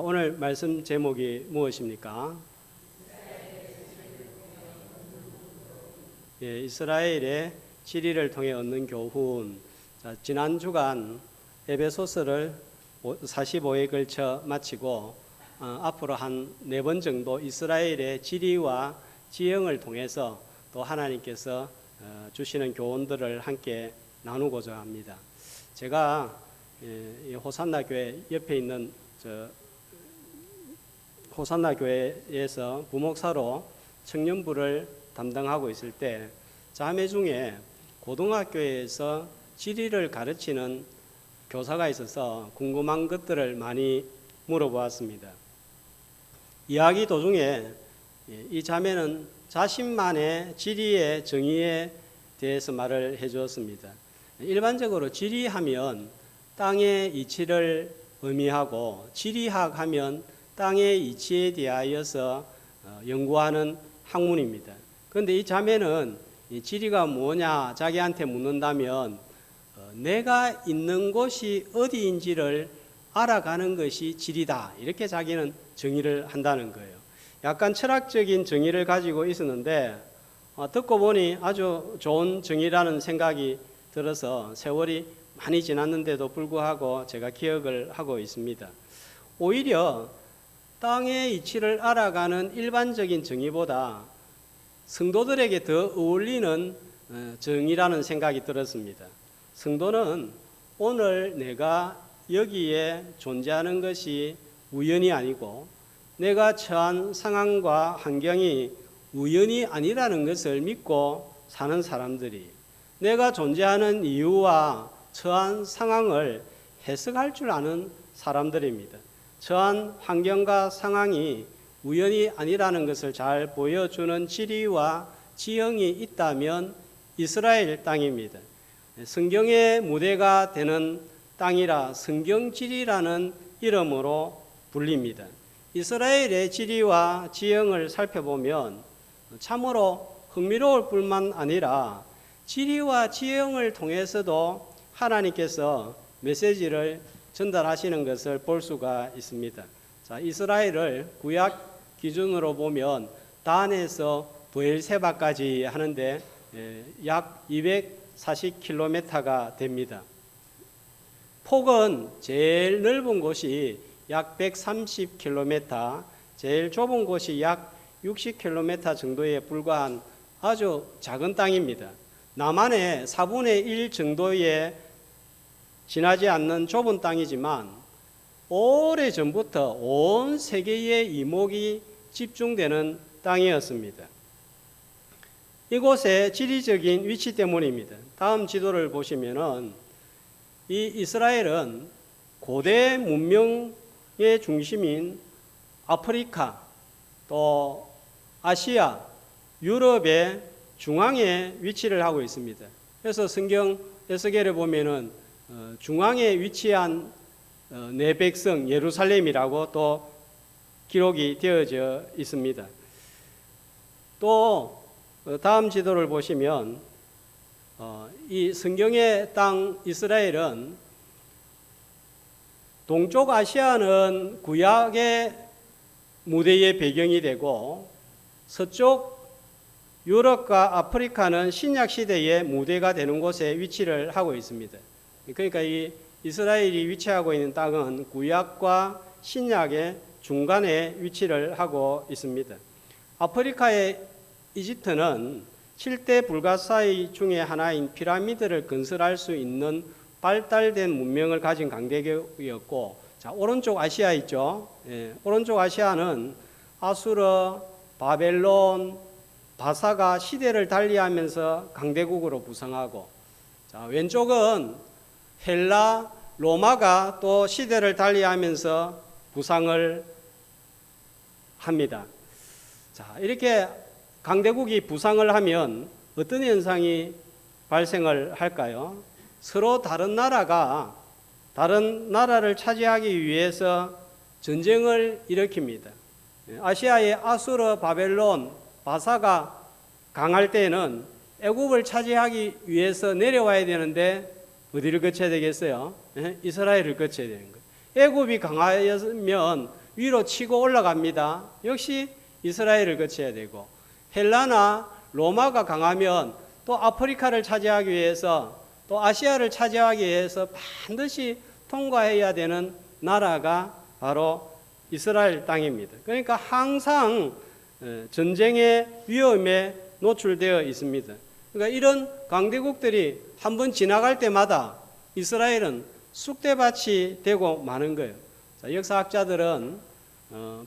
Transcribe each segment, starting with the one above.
오늘 말씀 제목이 무엇입니까? 이스라엘의 지리를 통해 얻는 교훈. 지난 주간 에베소서를 45회에 걸쳐 마치고 앞으로 한 4번 정도 이스라엘의 지리와 지형을 통해서 또 하나님께서 주시는 교훈들을 함께 나누고자 합니다. 제가 호산나 교회 옆에 있는 호산나 교회에서 부목사로 청년부를 담당하고 있을 때 자매 중에 고등학교에서 지리를 가르치는 교사가 있어서 궁금한 것들을 많이 물어보았습니다. 이야기 도중에 이 자매는 자신만의 지리의 정의에 대해서 말을 해주었습니다. 일반적으로 지리하면 땅의 이치를 의미하고 지리학 하면 땅의 이치에 대하여서 연구하는 학문입니다. 그런데 이 자매는 이 지리가 뭐냐 자기한테 묻는다면 내가 있는 곳이 어디인지를 알아가는 것이 지리다, 이렇게 자기는 정의를 한다는 거예요. 약간 철학적인 정의를 가지고 있었는데 듣고 보니 아주 좋은 정의라는 생각이 들어서 세월이 많이 지났는데도 불구하고 제가 기억을 하고 있습니다. 오히려 땅의 이치를 알아가는 일반적인 정의보다 성도들에게 더 어울리는 정의라는 생각이 들었습니다. 성도는 오늘 내가 여기에 존재하는 것이 우연이 아니고 내가 처한 상황과 환경이 우연이 아니라는 것을 믿고 사는 사람들이 내가 존재하는 이유와 처한 상황을 해석할 줄 아는 사람들입니다. 처한 환경과 상황이 우연이 아니라는 것을 잘 보여주는 지리와 지형이 있다면 이스라엘 땅입니다. 성경의 무대가 되는 땅이라 성경지리라는 이름으로 불립니다. 이스라엘의 지리와 지형을 살펴보면 참으로 흥미로울 뿐만 아니라 지리와 지형을 통해서도 하나님께서 메시지를 전달하시는 것을 볼 수가 있습니다. 자, 이스라엘을 구약 기준으로 보면 단에서 브엘세바까지 하는데 약 240km가 됩니다. 폭은 제일 넓은 곳이 약 130km, 제일 좁은 곳이 약 60km 정도에 불과한 아주 작은 땅입니다. 남한의 4분의 1 정도에 지나지 않는 좁은 땅이지만 오래전부터 온 세계의 이목이 집중되는 땅이었습니다. 이곳의 지리적인 위치 때문입니다. 다음 지도를 보시면은 이 이스라엘은 고대 문명의 중심인 아프리카, 또 아시아, 유럽의 중앙에 위치를 하고 있습니다. 그래서 성경 에스겔을 보면은 중앙에 위치한 내 백성 예루살렘이라고 또 기록이 되어져 있습니다. 또 다음 지도를 보시면 이 성경의 땅 이스라엘은 동쪽 아시아는 구약의 무대의 배경이 되고 서쪽 유럽과 아프리카는 신약 시대의 무대가 되는 곳에 위치를 하고 있습니다. 그러니까 이 이스라엘이 위치하고 있는 땅은 구약과 신약의 중간에 위치를 하고 있습니다. 아프리카의 이집트는 7대 불가사의 중에 하나인 피라미드를 건설할 수 있는 발달된 문명을 가진 강대국이었고, 자, 오른쪽 아시아 있죠. 오른쪽 아시아는 아수르, 바벨론, 바사가 시대를 달리하면서 강대국으로 부상하고, 자, 왼쪽은 헬라, 로마가 또 시대를 달리하면서 부상을 합니다. 자, 이렇게 강대국이 부상을 하면 어떤 현상이 발생을 할까요? 서로 다른 나라가 다른 나라를 차지하기 위해서 전쟁을 일으킵니다. 아시아의 아수르, 바벨론, 바사가 강할 때는 애굽을 차지하기 위해서 내려와야 되는데 어디를 거쳐야 되겠어요? 이스라엘을 거쳐야 되는 거예요. 애굽이 강하면 위로 치고 올라갑니다. 역시 이스라엘을 거쳐야 되고, 헬라나 로마가 강하면 또 아프리카를 차지하기 위해서, 또 아시아를 차지하기 위해서 반드시 통과해야 되는 나라가 바로 이스라엘 땅입니다. 그러니까 항상 전쟁의 위험에 노출되어 있습니다. 그러니까 이런 강대국들이 한번 지나갈 때마다 이스라엘은 쑥대밭이 되고 마는 거예요. 자, 역사학자들은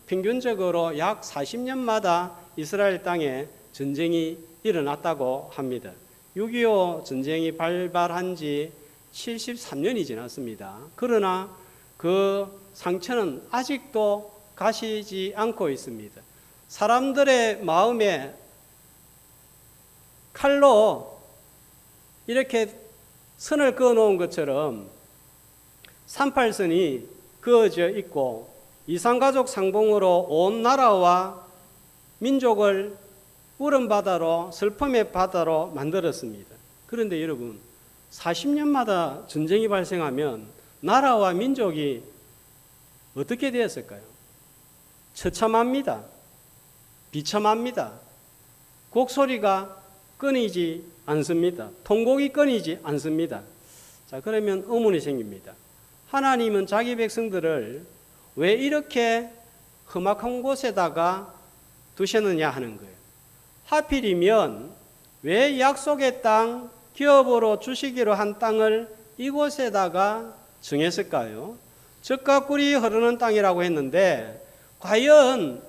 평균적으로 약 40년마다 이스라엘 땅에 전쟁이 일어났다고 합니다. 6.25 전쟁이 발발한 지 73년이 지났습니다. 그러나 그 상처는 아직도 가시지 않고 있습니다. 사람들의 마음에 칼로 이렇게 선을 그어 놓은 것처럼 38선이 그어져 있고 이산가족 상봉으로 온 나라와 민족을 울음바다로, 슬픔의 바다로 만들었습니다. 그런데 여러분, 40년마다 전쟁이 발생하면 나라와 민족이 어떻게 되었을까요? 처참합니다. 비참합니다. 곡소리가 끊이지 않습니다. 통곡이 끊이지 않습니다. 자, 그러면 의문이 생깁니다. 하나님은 자기 백성들을 왜 이렇게 험악한 곳에다가 두셨느냐 하는 거예요. 하필이면 왜 약속의 땅, 기업으로 주시기로 한 땅을 이곳에다가 정했을까요? 젖과 꿀이 흐르는 땅이라고 했는데 과연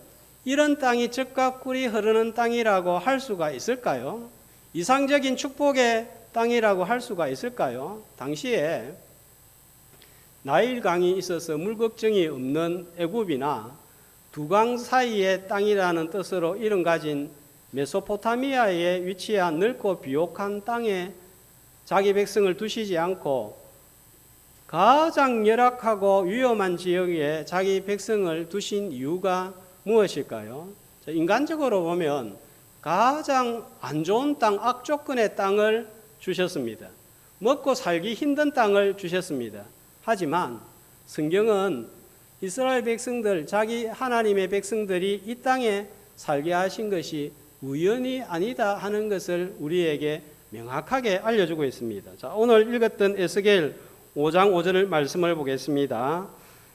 이런 땅이 젖과 꿀이 흐르는 땅이라고 할 수가 있을까요? 이상적인 축복의 땅이라고 할 수가 있을까요? 당시에 나일강이 있어서 물 걱정이 없는 애굽이나 두 강 사이의 땅이라는 뜻으로 이름 가진 메소포타미아에 위치한 넓고 비옥한 땅에 자기 백성을 두시지 않고 가장 열악하고 위험한 지역에 자기 백성을 두신 이유가 무엇일까요? 인간적으로 보면 가장 안 좋은 땅, 악조건의 땅을 주셨습니다. 먹고 살기 힘든 땅을 주셨습니다. 하지만 성경은 이스라엘 백성들, 자기 하나님의 백성들이 이 땅에 살게 하신 것이 우연이 아니다 하는 것을 우리에게 명확하게 알려주고 있습니다. 자, 오늘 읽었던 에스겔 5장 5절 말씀을 보겠습니다.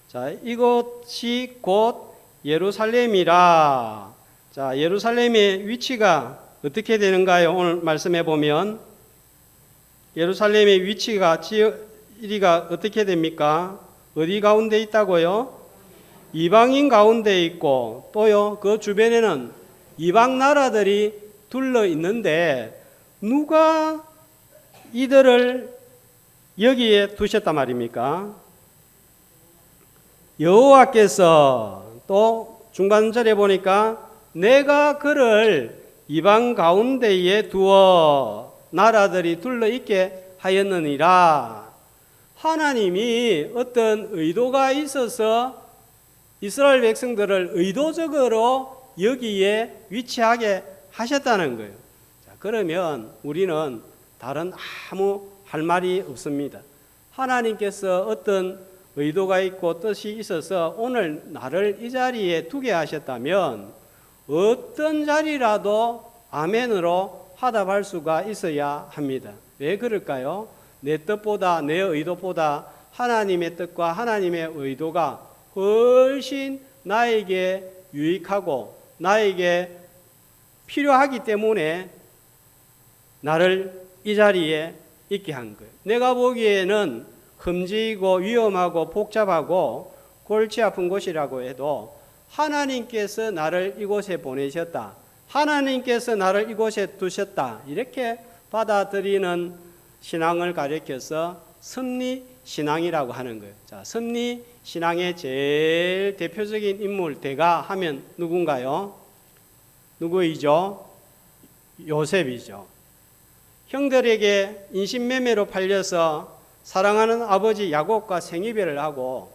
자, 이곳이 곧 예루살렘이라. 자, 예루살렘의 위치가 어떻게 되는가요? 오늘 말씀해 보면 예루살렘의 위치가 지리가 어떻게 됩니까? 어디 가운데 있다고요? 이방인 가운데 있고 또요 그 주변에는 이방 나라들이 둘러 있는데 누가 이들을 여기에 두셨단 말입니까? 여호와께서. 또 중간절에 보니까 내가 그를 이방 가운데에 두어 나라들이 둘러 있게 하였느니라. 하나님이 어떤 의도가 있어서 이스라엘 백성들을 의도적으로 여기에 위치하게 하셨다는 거예요. 자, 그러면 우리는 다른 아무 할 말이 없습니다. 하나님께서 어떤 의도가 있고 뜻이 있어서 오늘 나를 이 자리에 두게 하셨다면 어떤 자리라도 아멘으로 화답할 수가 있어야 합니다. 왜 그럴까요? 내 뜻보다, 내 의도보다 하나님의 뜻과 하나님의 의도가 훨씬 나에게 유익하고 나에게 필요하기 때문에 나를 이 자리에 있게 한 거예요. 내가 보기에는 흠지이고 위험하고 복잡하고 골치 아픈 곳이라고 해도 하나님께서 나를 이곳에 보내셨다, 하나님께서 나를 이곳에 두셨다, 이렇게 받아들이는 신앙을 가리켜서 섭리신앙이라고 하는 거예요. 자, 섭리신앙의 제일 대표적인 인물 대가 하면 누군가요? 누구이죠? 요셉이죠. 형들에게 인신매매로 팔려서 사랑하는 아버지 야곱과 생이별을 하고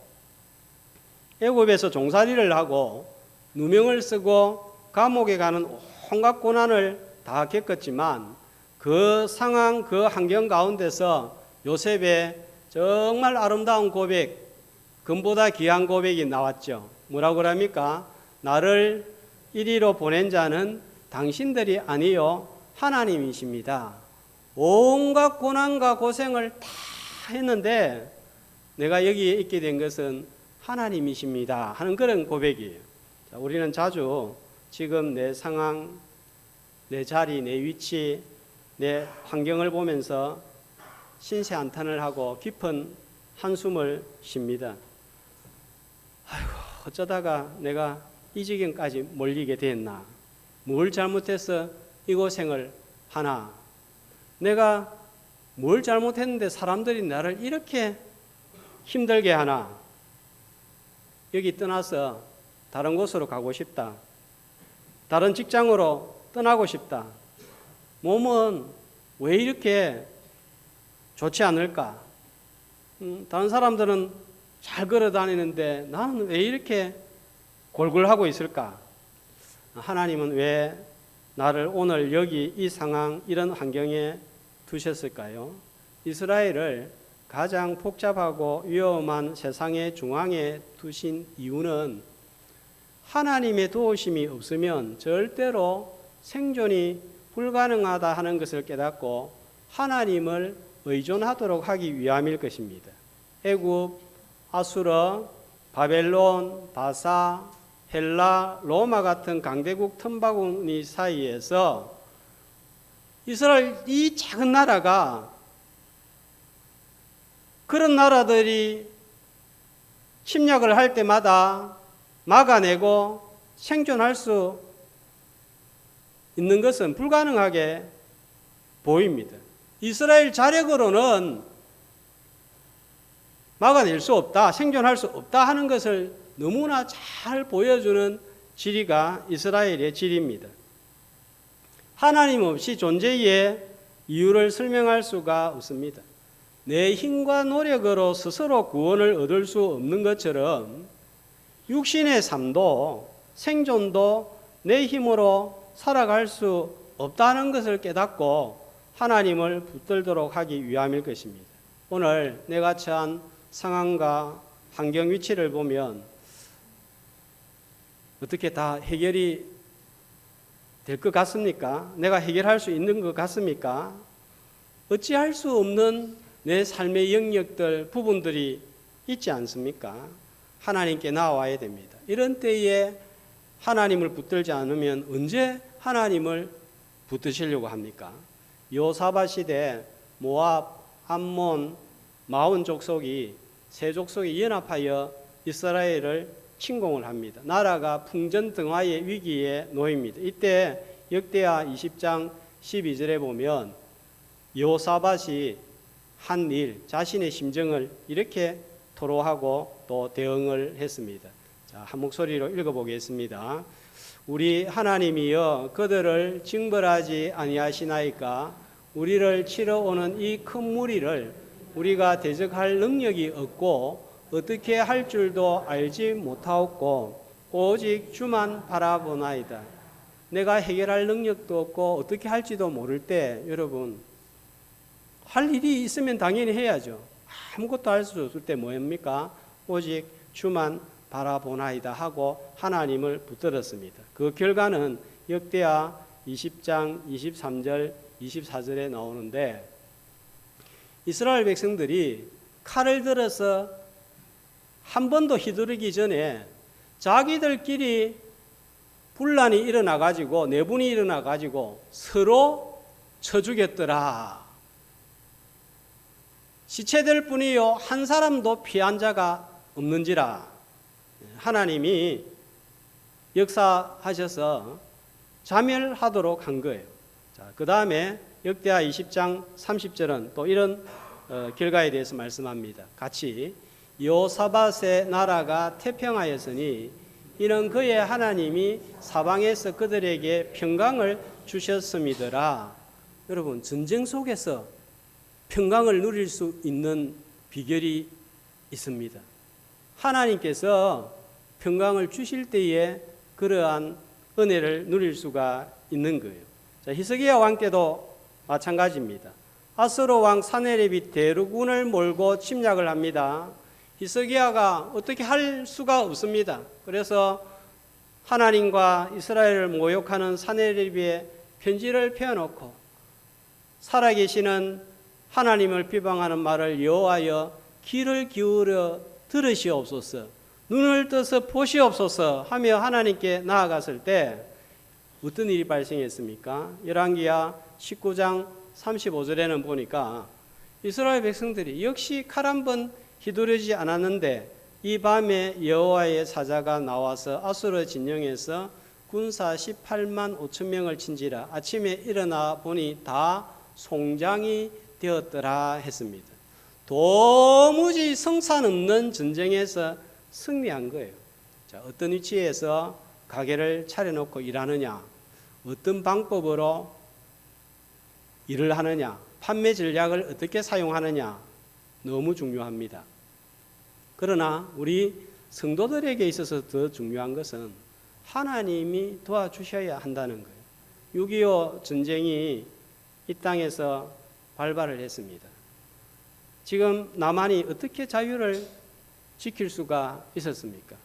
애굽에서 종살이를 하고 누명을 쓰고 감옥에 가는 온갖 고난을 다 겪었지만 그 상황, 그 환경 가운데서 요셉의 정말 아름다운 고백, 금보다 귀한 고백이 나왔죠. 뭐라고 그럽니까? 나를 이리로 보낸 자는 당신들이 아니요 하나님이십니다. 온갖 고난과 고생을 다 했는데 내가 여기에 있게 된 것은 하나님이십니다 하는 그런 고백이에요. 자, 우리는 자주 지금 내 상황, 내 자리, 내 위치, 내 환경을 보면서 신세한탄을 하고 깊은 한숨을 쉽니다. 아이고, 어쩌다가 내가 이 지경까지 몰리게 됐나? 뭘 잘못해서 이 고생을 하나? 내가 뭘 잘못했는데 사람들이 나를 이렇게 힘들게 하나? 여기 떠나서 다른 곳으로 가고 싶다. 다른 직장으로 떠나고 싶다. 몸은 왜 이렇게 좋지 않을까? 다른 사람들은 잘 걸어 다니는데 나는 왜 이렇게 골골하고 있을까? 하나님은 왜 나를 오늘 여기 이 상황, 이런 환경에 두셨을까요? 이스라엘을 가장 복잡하고 위험한 세상의 중앙에 두신 이유는 하나님의 도우심이 없으면 절대로 생존이 불가능하다 하는 것을 깨닫고 하나님을 의존하도록 하기 위함일 것입니다. 애굽, 아수르, 바벨론, 바사, 헬라, 로마 같은 강대국 틈바구니 사이에서 이스라엘 이 작은 나라가 그런 나라들이 침략을 할 때마다 막아내고 생존할 수 있는 것은 불가능하게 보입니다. 이스라엘 자력으로는 막아낼 수 없다, 생존할 수 없다 하는 것을 너무나 잘 보여주는 지리가 이스라엘의 지리입니다. 하나님 없이 존재의 이유를 설명할 수가 없습니다. 내 힘과 노력으로 스스로 구원을 얻을 수 없는 것처럼 육신의 삶도 생존도 내 힘으로 살아갈 수 없다는 것을 깨닫고 하나님을 붙들도록 하기 위함일 것입니다. 오늘 내가 처한 상황과 환경 위치를 보면 어떻게 다 해결이 될 것 같습니까? 내가 해결할 수 있는 것 같습니까? 어찌할 수 없는 내 삶의 영역들, 부분들이 있지 않습니까? 하나님께 나와야 됩니다. 이런 때에 하나님을 붙들지 않으면 언제 하나님을 붙드시려고 합니까? 여호사밧 시대 모압, 암몬, 마온 족속이 세 족속이 연합하여 이스라엘을 침공을 합니다. 나라가 풍전등화의 위기에 놓입니다. 이때 역대하 20장 12절에 보면 여호사밧이 한 일, 자신의 심정을 이렇게 토로하고 또 대응을 했습니다. 자, 한 목소리로 읽어보겠습니다. 우리 하나님이여 그들을 징벌하지 아니하시나이까? 우리를 치러 오는 이 큰 무리를 우리가 대적할 능력이 없고 어떻게 할 줄도 알지 못하옵고 오직 주만 바라보나이다. 내가 해결할 능력도 없고 어떻게 할지도 모를 때 여러분 할 일이 있으면 당연히 해야죠. 아무것도 할 수 없을 때 뭐입니까? 오직 주만 바라보나이다 하고 하나님을 붙들었습니다. 그 결과는 역대하 20장 23절 24절에 나오는데 이스라엘 백성들이 칼을 들어서 한 번도 휘두르기 전에 자기들끼리 분란이 일어나가지고 내분이 일어나가지고 서로 쳐 죽였더라. 시체될 뿐이요 한 사람도 피한 자가 없는지라. 하나님이 역사하셔서 자멸하도록 한 거예요. 자, 그 다음에 역대하 20장 30절은 또 이런 결과에 대해서 말씀합니다. 같이 여호사밧의 나라가 태평하였으니 이는 그의 하나님이 사방에서 그들에게 평강을 주셨음이더라. 여러분 전쟁 속에서 평강을 누릴 수 있는 비결이 있습니다. 하나님께서 평강을 주실 때에 그러한 은혜를 누릴 수가 있는 거예요. 자, 히스기야 왕 때도 마찬가지입니다. 아수르 왕 사네립이 대류군을 몰고 침략을 합니다. 히스기야가 어떻게 할 수가 없습니다. 그래서 하나님과 이스라엘을 모욕하는 사내립에 편지를 펴놓고 살아계시는 하나님을 비방하는 말을 여호와여 귀를 기울여 들으시옵소서, 눈을 떠서 보시옵소서 하며 하나님께 나아갔을 때 어떤 일이 발생했습니까? 열왕기하 19장 35절에는 보니까 이스라엘 백성들이 역시 칼 한 번 휘두르지 않았는데 이 밤에 여호와의 사자가 나와서 아수르 진영에서 군사 18만 5천 명을 친지라 아침에 일어나 보니 다 송장이 되었더라 했습니다. 도무지 성산 없는 전쟁에서 승리한 거예요. 자, 어떤 위치에서 가게를 차려놓고 일하느냐, 어떤 방법으로 일을 하느냐, 판매 전략을 어떻게 사용하느냐 너무 중요합니다. 그러나 우리 성도들에게 있어서 더 중요한 것은 하나님이 도와주셔야 한다는 거예요. 6.25 전쟁이 이 땅에서 발발을 했습니다. 지금 남한이 어떻게 자유를 지킬 수가 있었습니까?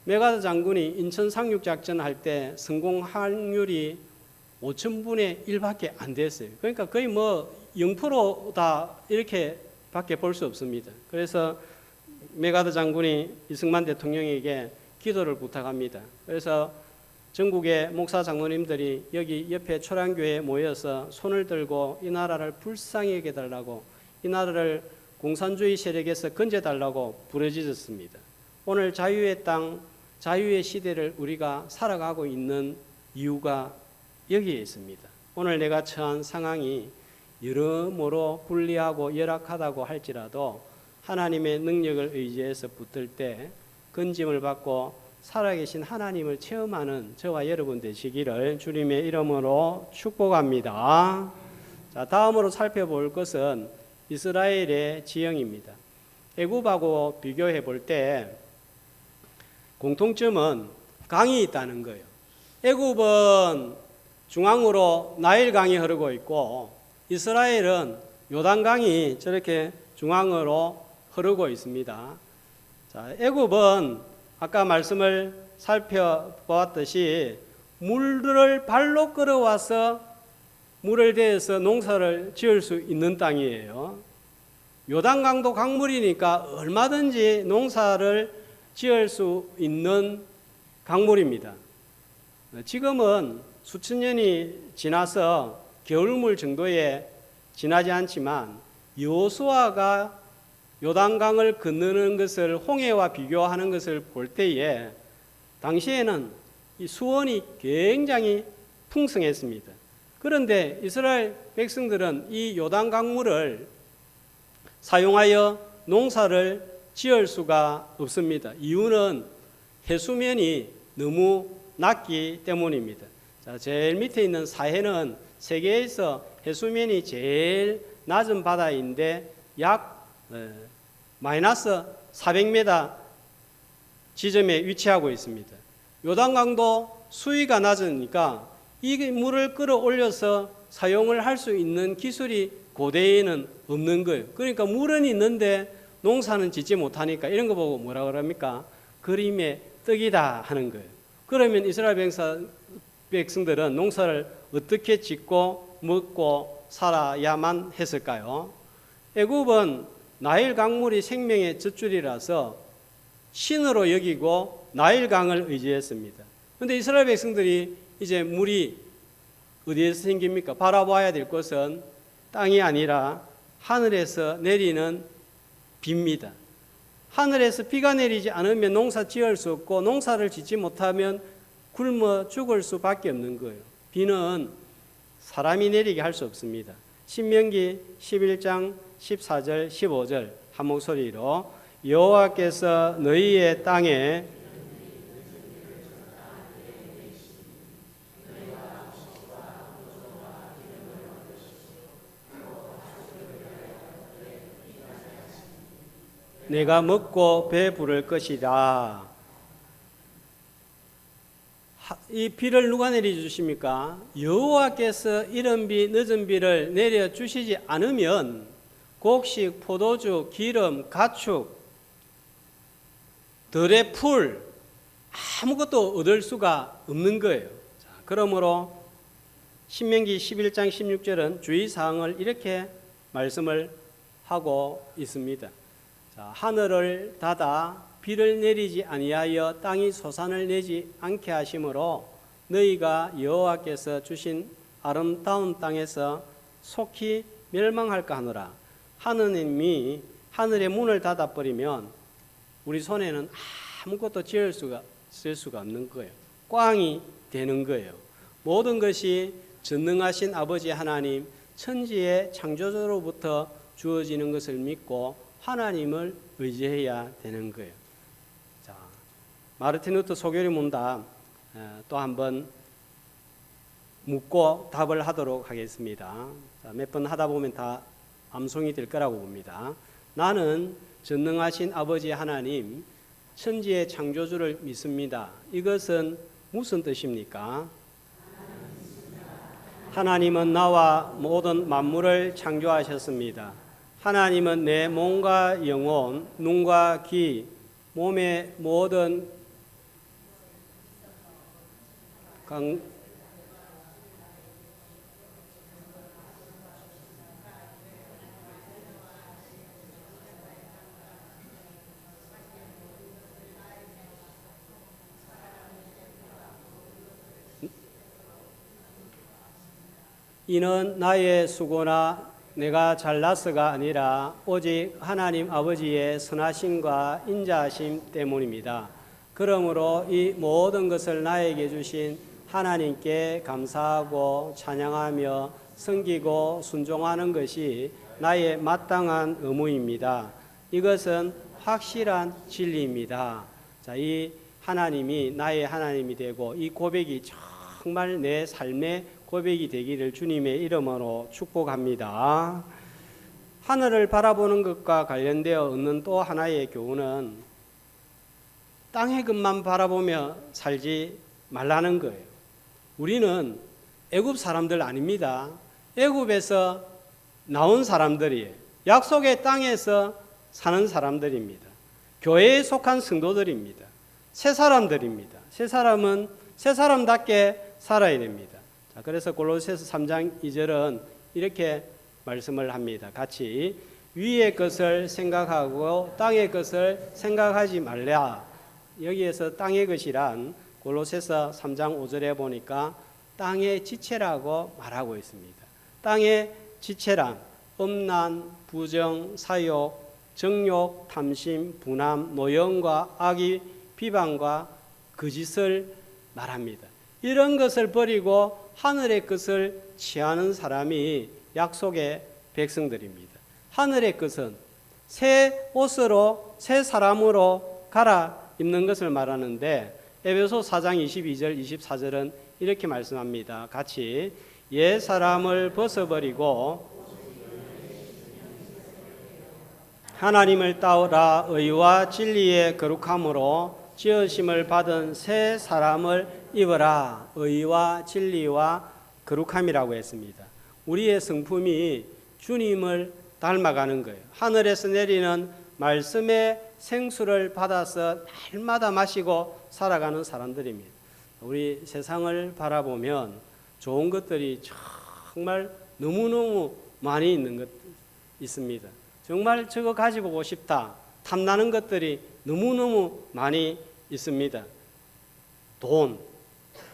메가더 장군이 인천 상륙작전 할 때 성공 확률이 5,000분의 1밖에 안 됐어요. 그러니까 거의 0%다 이렇게 밖에 볼 수 없습니다. 그래서 메가더 장군이 이승만 대통령에게 기도를 부탁합니다. 그래서 전국의 목사 장로님들이 여기 옆에 초량교회에 모여서 손을 들고 이 나라를 불쌍히 여겨달라고, 이 나라를 공산주의 세력에서 건져달라고 부르짖었습니다. 오늘 자유의 땅, 자유의 시대를 우리가 살아가고 있는 이유가 여기에 있습니다. 오늘 내가 처한 상황이 여러모로 불리하고 열악하다고 할지라도 하나님의 능력을 의지해서 붙들 때 건짐을 받고 살아계신 하나님을 체험하는 저와 여러분 되시기를 주님의 이름으로 축복합니다. 자, 다음으로 살펴볼 것은 이스라엘의 지형입니다. 애굽하고 비교해 볼 때 공통점은 강이 있다는 거예요. 애굽은 중앙으로 나일강이 흐르고 있고 이스라엘은 요단강이 저렇게 중앙으로 흐르고 있습니다. 자, 애굽은 아까 말씀을 살펴보았듯이 물을 발로 끌어와서 물을 대어서 농사를 지을 수 있는 땅이에요. 요단강도 강물이니까 얼마든지 농사를 지을 수 있는 강물입니다. 지금은 수천 년이 지나서 겨울물 정도에 지나지 않지만 여호수아가 요단강을 건너는 것을 홍해와 비교하는 것을 볼 때에 당시에는 이 수원이 굉장히 풍성했습니다. 그런데 이스라엘 백성들은 이 요단강물을 사용하여 농사를 지을 수가 없습니다. 이유는 해수면이 너무 낮기 때문입니다. 자, 제일 밑에 있는 사해는 세계에서 해수면이 제일 낮은 바다인데 약 마이너스 400m 지점에 위치하고 있습니다. 요단강도 수위가 낮으니까 이 물을 끌어올려서 사용을 할 수 있는 기술이 고대에는 없는 거예요. 그러니까 물은 있는데 농사는 짓지 못하니까 이런 거 보고 뭐라 그럽니까? 그림의 떡이다 하는 거예요. 그러면 이스라엘 백성들은 농사를 어떻게 짓고 먹고 살아야만 했을까요? 애굽은 나일 강물이 생명의 젖줄이라서 신으로 여기고 나일 강을 의지했습니다. 그런데 이스라엘 백성들이 이제 물이 어디에서 생깁니까? 바라봐야 될 것은 땅이 아니라 하늘에서 내리는 비입니다. 하늘에서 비가 내리지 않으면 농사 지을 수 없고 농사를 짓지 못하면 굶어 죽을 수밖에 없는 거예요. 비는 사람이 내리게 할 수 없습니다. 신명기 11장 14절 15절 한 목소리로 여호와께서 너희의 땅에 내가 먹고 배 부를 것이다. 이 비를 누가 내려주십니까? 여호와께서 이른 비 늦은 비를 내려주시지 않으면 곡식, 포도주, 기름, 가축 들의 풀, 아무것도 얻을 수가 없는 거예요. 자, 그러므로 신명기 11장 16절은 주의사항을 이렇게 말씀을 하고 있습니다. 자, 하늘을 닫아 비를 내리지 아니하여 땅이 소산을 내지 않게 하심으로 너희가 여호와께서 주신 아름다운 땅에서 속히 멸망할까 하노라. 하느님이 하늘의 문을 닫아버리면 우리 손에는 아무것도 쓸 수가 없는 거예요. 꽝이 되는 거예요. 모든 것이 전능하신 아버지 하나님, 천지의 창조주로부터 주어지는 것을 믿고 하나님을 의지해야 되는 거예요. 자, 마르틴 루터 소교리 문답 또 한번 묻고 답을 하도록 하겠습니다. 몇 번 하다 보면 다 암송이 될 거라고 봅니다. 나는 전능하신 아버지 하나님, 천지의 창조주를 믿습니다. 이것은 무슨 뜻입니까? 하나님은 나와 모든 만물을 창조하셨습니다. 하나님은 내 몸과 영혼, 눈과 귀, 몸의 모든 이는 나의 수고나 내가 잘나서가 아니라 오직 하나님 아버지의 선하심과 인자하심 때문입니다. 그러므로 이 모든 것을 나에게 주신 하나님께 감사하고 찬양하며 섬기고 순종하는 것이 나의 마땅한 의무입니다. 이것은 확실한 진리입니다. 자, 이 하나님이 나의 하나님이 되고 이 고백이 정말 내 삶의 고백이 되기를 주님의 이름으로 축복합니다. 하늘을 바라보는 것과 관련되어 얻는 또 하나의 교훈은 땅의 것만 바라보며 살지 말라는 거예요. 우리는 애굽 사람들 아닙니다. 애굽에서 나온 사람들이에요. 약속의 땅에서 사는 사람들입니다. 교회에 속한 성도들입니다. 새 사람들입니다. 새 사람은 새 사람답게 살아야 됩니다. 자, 그래서 골로새서 3장 2절은 이렇게 말씀을 합니다. 같이 위의 것을 생각하고 땅의 것을 생각하지 말라. 여기에서 땅의 것이란 골로새서 3장 5절에 보니까 땅의 지체라고 말하고 있습니다. 땅의 지체란 음란, 부정, 사욕, 정욕, 탐심, 분함, 노염과 악의, 비방과 거짓을 말합니다. 이런 것을 버리고 하늘의 것을 취하는 사람이 약속의 백성들입니다. 하늘의 것은 새 옷으로 새 사람으로 갈아입는 것을 말하는데 에베소 4장 22절 24절은 이렇게 말씀합니다. 같이 옛 사람을 벗어버리고 하나님을 따라 의와 진리의 거룩함으로 지으심을 받은 새 사람을 입어라. 의와 진리와 거룩함이라고 했습니다. 우리의 성품이 주님을 닮아가는 거예요. 하늘에서 내리는 말씀의 생수를 받아서 날마다 마시고 살아가는 사람들입니다. 우리 세상을 바라보면 좋은 것들이 정말 너무너무 많이 있는 것 있습니다. 정말 저거 가지고 싶다. 탐나는 것들이 너무너무 많이 있습니다. 돈,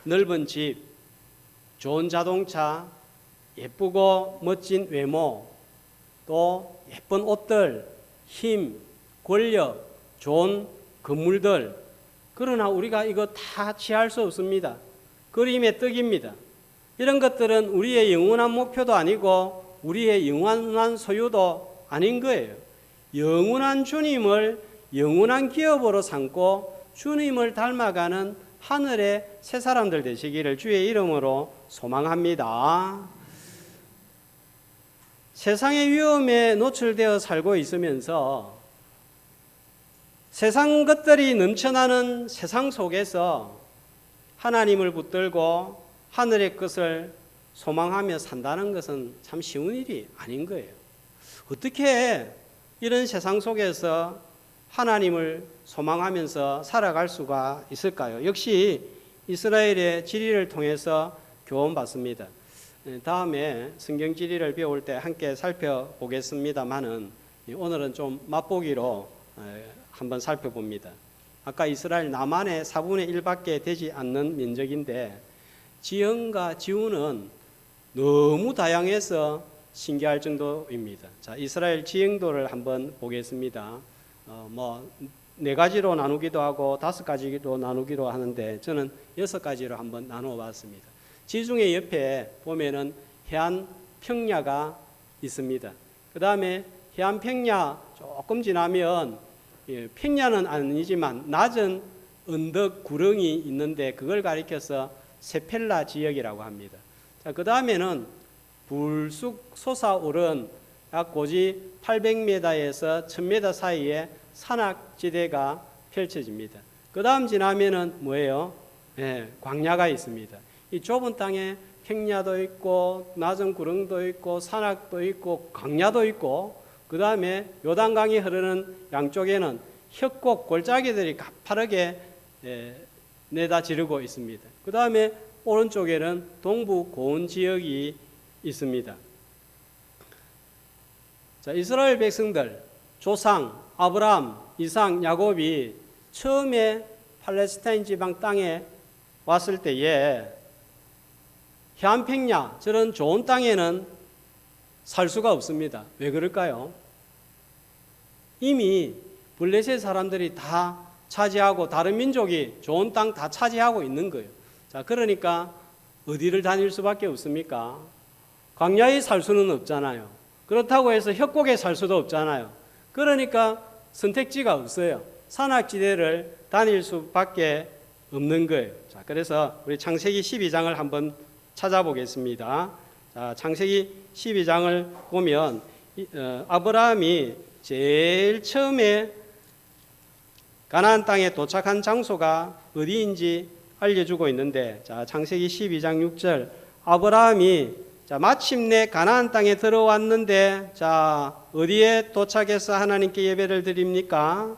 넓은 집, 좋은 자동차, 예쁘고 멋진 외모, 또 예쁜 옷들, 힘, 권력, 좋은 건물들. 그러나 우리가 이거 다 취할 수 없습니다. 그림의 떡입니다. 이런 것들은 우리의 영원한 목표도 아니고 우리의 영원한 소유도 아닌 거예요. 영원한 주님을 영원한 기업으로 삼고 주님을 닮아가는 하늘의 새 사람들 되시기를 주의 이름으로 소망합니다. 세상의 위험에 노출되어 살고 있으면서 세상 것들이 넘쳐나는 세상 속에서 하나님을 붙들고 하늘의 것을 소망하며 산다는 것은 참 쉬운 일이 아닌 거예요. 어떻게 이런 세상 속에서 하나님을 소망하면서 살아갈 수가 있을까요? 역시 이스라엘의 지리를 통해서 교훈받습니다. 다음에 성경 지리를 배울 때 함께 살펴보겠습니다만은 오늘은 좀 맛보기로 한번 살펴봅니다. 아까 이스라엘 남한의 4분의 1밖에 되지 않는 면적인데 지형과 지후는 너무 다양해서 신기할 정도입니다. 자, 이스라엘 지형도를 한번 보겠습니다. 네 가지로 나누기도 하고 5가지로 나누기로 하는데 저는 6가지로 한번 나누어 봤습니다. 지중해 옆에 보면은 해안 평야가 있습니다. 그 다음에 해안 평야 조금 지나면 평야는 아니지만 낮은 언덕 구렁이 있는데 그걸 가리켜서 세펠라 지역이라고 합니다. 자, 그 다음에는 불쑥 솟아오른 약 고지 800m에서 1000m 사이에 산악지대가 펼쳐집니다. 그 다음 지나면은 뭐예요? 광야가 있습니다. 이 좁은 땅에 평야도 있고 낮은 구릉도 있고 산악도 있고 광야도 있고 그 다음에 요단강이 흐르는 양쪽에는 협곡 골짜기들이 가파르게 내다 지르고 있습니다. 그 다음에 오른쪽에는 동부 고원 지역이 있습니다. 자, 이스라엘 백성들 조상 아브라함, 이삭, 야곱이 처음에 팔레스타인 지방 땅에 왔을 때에 해안평야 저런 좋은 땅에는 살 수가 없습니다. 왜 그럴까요? 이미 블레셋 사람들이 다 차지하고 다른 민족이 좋은 땅 다 차지하고 있는 거예요. 자, 그러니까 어디를 다닐 수밖에 없습니까? 광야에 살 수는 없잖아요. 그렇다고 해서 협곡에 살 수도 없잖아요. 그러니까 선택지가 없어요. 산악지대를 다닐 수밖에 없는 거예요. 자, 그래서 우리 창세기 12장을 한번 찾아보겠습니다. 자, 창세기 12장을 보면 아브라함이 제일 처음에 가나안 땅에 도착한 장소가 어디인지 알려주고 있는데, 자, 창세기 12장 6절 아브라함이 자, 마침내 가나안 땅에 들어왔는데, 자, 어디에 도착해서 하나님께 예배를 드립니까?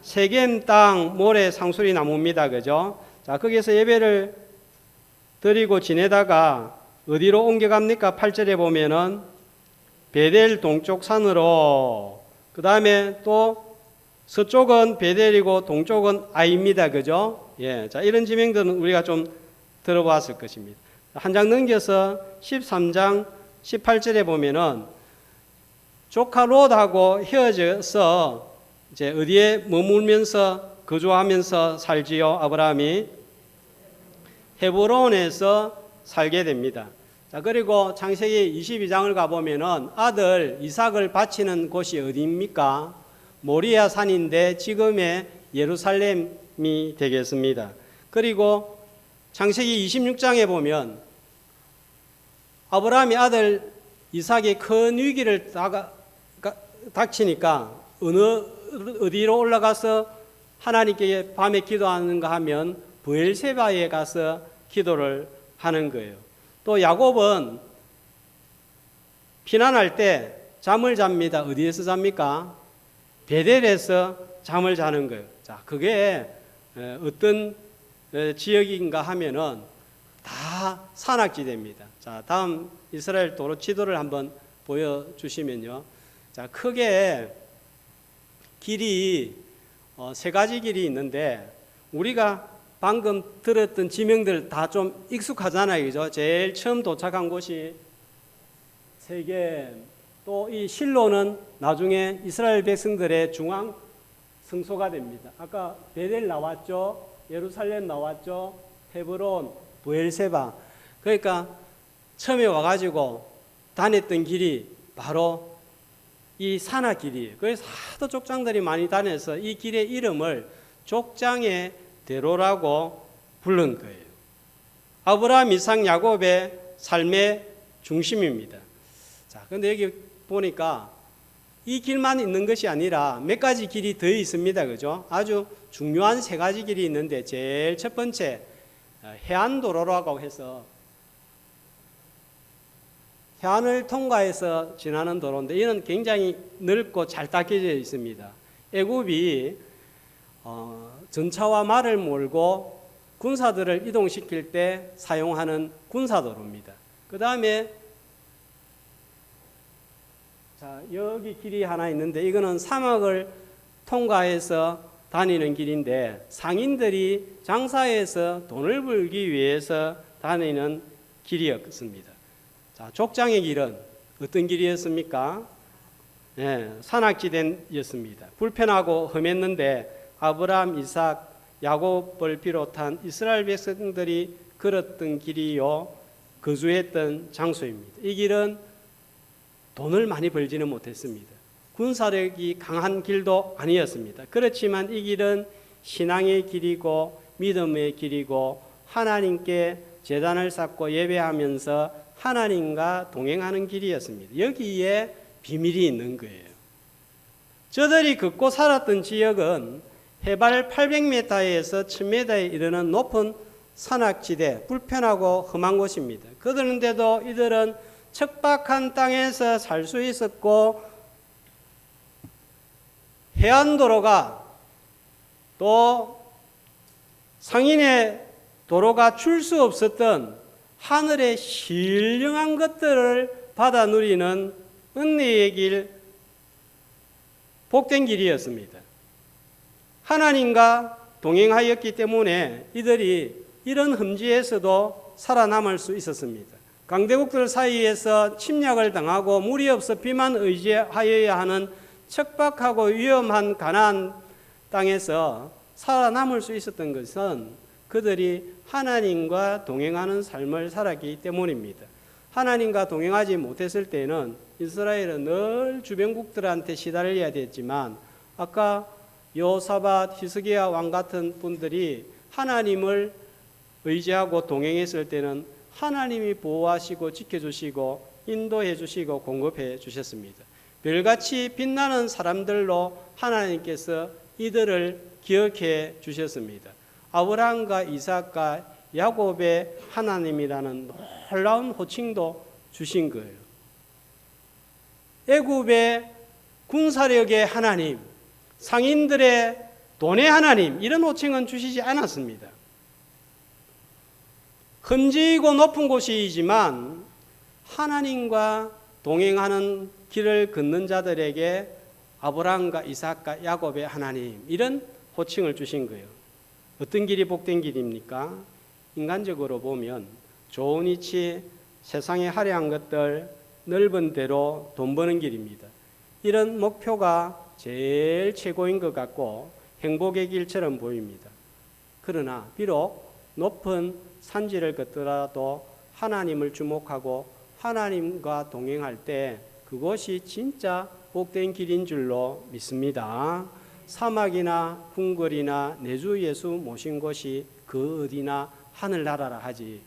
세겜 땅 모래 상수리 나무입니다. 그죠? 자, 거기서 예배를 드리고 지내다가 어디로 옮겨갑니까? 8절에 보면은 베델 동쪽 산으로, 그 다음에 또 서쪽은 베델이고 동쪽은 아이입니다. 그죠? 예. 자, 이런 지명들은 우리가 좀 들어봤을 것입니다. 한 장 넘겨서 13장 18절에 보면은 조카 롯하고 헤어져서 이제 어디에 머물면서 거주하면서 살지요? 아브라함이 헤브론에서 살게 됩니다. 자, 그리고 창세기 22장을 가보면은 아들 이삭을 바치는 곳이 어디입니까? 모리아 산인데 지금의 예루살렘이 되겠습니다. 그리고 창세기 26장에 보면 아브라함이 아들 이삭이 큰 위기를 닥치니까 어디로 올라가서 하나님께 밤에 기도하는가 하면 브엘세바에 가서 기도를 하는 거예요. 또 야곱은 피난할 때 잠을 잡니다. 어디에서 잡니까? 베델에서 잠을 자는 거예요. 자, 그게 어떤 지역인가 하면은 다 산악지대입니다. 자, 다음 이스라엘 도로 지도를 한번 보여주시면요. 자, 크게 길이 세 가지 길이 있는데 우리가 방금 들었던 지명들 다 좀 익숙하잖아요. 그죠? 제일 처음 도착한 곳이 세겜, 또 이 실로는 나중에 이스라엘 백성들의 중앙 성소가 됩니다. 아까 베델 나왔죠? 예루살렘 나왔죠? 헤브론, 브엘세바. 그러니까 처음에 와가지고 다녔던 길이 바로 이 산악길이에요. 그래서 하도 족장들이 많이 다녀서 이 길의 이름을 족장의 대로라고 부른 거예요. 아브라함, 이삭, 야곱의 삶의 중심입니다. 자, 근데 여기 보니까 이 길만 있는 것이 아니라 몇 가지 길이 더 있습니다. 그죠? 아주 중요한 세 가지 길이 있는데 제일 첫 번째 해안도로라고 해서 해안을 통과해서 지나는 도로인데 이는 굉장히 넓고 잘 닦여져 있습니다. 애굽이 전차와 말을 몰고 군사들을 이동시킬 때 사용하는 군사도로입니다. 그 다음에 여기 길이 하나 있는데 이거는 사막을 통과해서 다니는 길인데 상인들이 장사해서 돈을 벌기 위해서 다니는 길이었습니다. 자, 족장의 길은 어떤 길이었습니까? 산악지대였습니다. 불편하고 험했는데 아브라함, 이삭, 야곱을 비롯한 이스라엘 백성들이 걸었던 길이요, 거주했던 장소입니다. 이 길은 돈을 많이 벌지는 못했습니다. 군사력이 강한 길도 아니었습니다. 그렇지만 이 길은 신앙의 길이고 믿음의 길이고 하나님께 제단을 쌓고 예배하면서 하나님과 동행하는 길이었습니다. 여기에 비밀이 있는 거예요. 저들이 걷고 살았던 지역은 해발 800m에서 1000m에 이르는 높은 산악지대, 불편하고 험한 곳입니다. 그런데도 이들은 척박한 땅에서 살 수 있었고 해안도로가 또 상인의 도로가 줄 수 없었던 하늘의 신령한 것들을 받아 누리는 은혜의 길, 복된 길이었습니다. 하나님과 동행하였기 때문에 이들이 이런 험지에서도 살아남을 수 있었습니다. 강대국들 사이에서 침략을 당하고 물이 없어 비만 의지하여야 하는 척박하고 위험한 가나안 땅에서 살아남을 수 있었던 것은 그들이 하나님과 동행하는 삶을 살았기 때문입니다. 하나님과 동행하지 못했을 때는 이스라엘은 늘 주변국들한테 시달려야 됐지만 아까 여호사밧, 히스기야 왕 같은 분들이 하나님을 의지하고 동행했을 때는 하나님이 보호하시고 지켜주시고 인도해 주시고 공급해 주셨습니다. 별같이 빛나는 사람들로 하나님께서 이들을 기억해 주셨습니다. 아브라함과 이삭과 야곱의 하나님이라는 놀라운 호칭도 주신 거예요. 애굽의 군사력의 하나님, 상인들의 돈의 하나님, 이런 호칭은 주시지 않았습니다. 험지이고 높은 곳이지만 하나님과 동행하는 길을 걷는 자들에게 아브라함과 이삭과 야곱의 하나님, 이런 호칭을 주신 거예요. 어떤 길이 복된 길입니까? 인간적으로 보면 좋은 위치, 세상의 화려한 것들, 넓은 대로 돈 버는 길입니다. 이런 목표가 제일 최고인 것 같고 행복의 길처럼 보입니다. 그러나 비록 높은 산지를 걷더라도 하나님을 주목하고 하나님과 동행할 때 그것이 진짜 복된 길인 줄로 믿습니다. 사막이나 궁궐이나 내 주 예수 모신 곳이 그 어디나 하늘나라라 하지,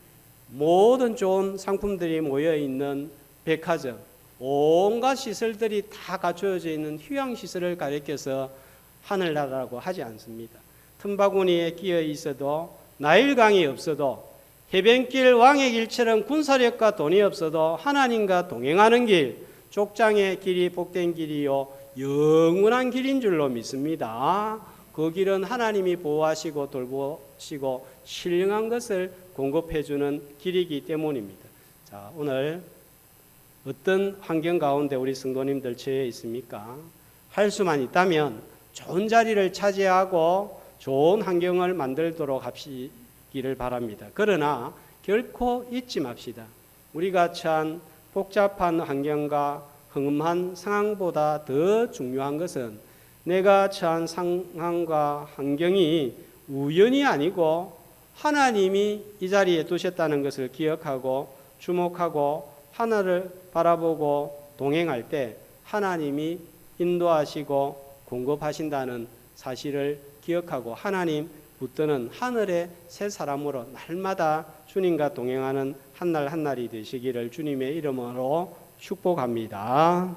모든 좋은 상품들이 모여있는 백화점, 온갖 시설들이 다 갖춰져 있는 휴양시설을 가리켜서 하늘나라라고 하지 않습니다. 틈바구니에 끼어 있어도, 나일강이 없어도, 해변길 왕의 길처럼 군사력과 돈이 없어도 하나님과 동행하는 길, 족장의 길이 복된 길이요 영원한 길인 줄로 믿습니다. 그 길은 하나님이 보호하시고 돌보시고 신령한 것을 공급해 주는 길이기 때문입니다. 자, 오늘 어떤 환경 가운데 우리 성도님들 처해 있습니까? 할 수만 있다면 좋은 자리를 차지하고 좋은 환경을 만들도록 하시기를 바랍니다. 그러나 결코 잊지 맙시다. 우리가 처한 복잡한 환경과 흥엄한 상황보다 더 중요한 것은 내가 처한 상황과 환경이 우연이 아니고 하나님이 이 자리에 두셨다는 것을 기억하고 주목하고 하늘을 바라보고 동행할 때 하나님이 인도하시고 공급하신다는 사실을 기억하고 하나님 붙드는 하늘의 새 사람으로 날마다 주님과 동행하는 한 날 한 날이 되시기를 주님의 이름으로 축복합니다.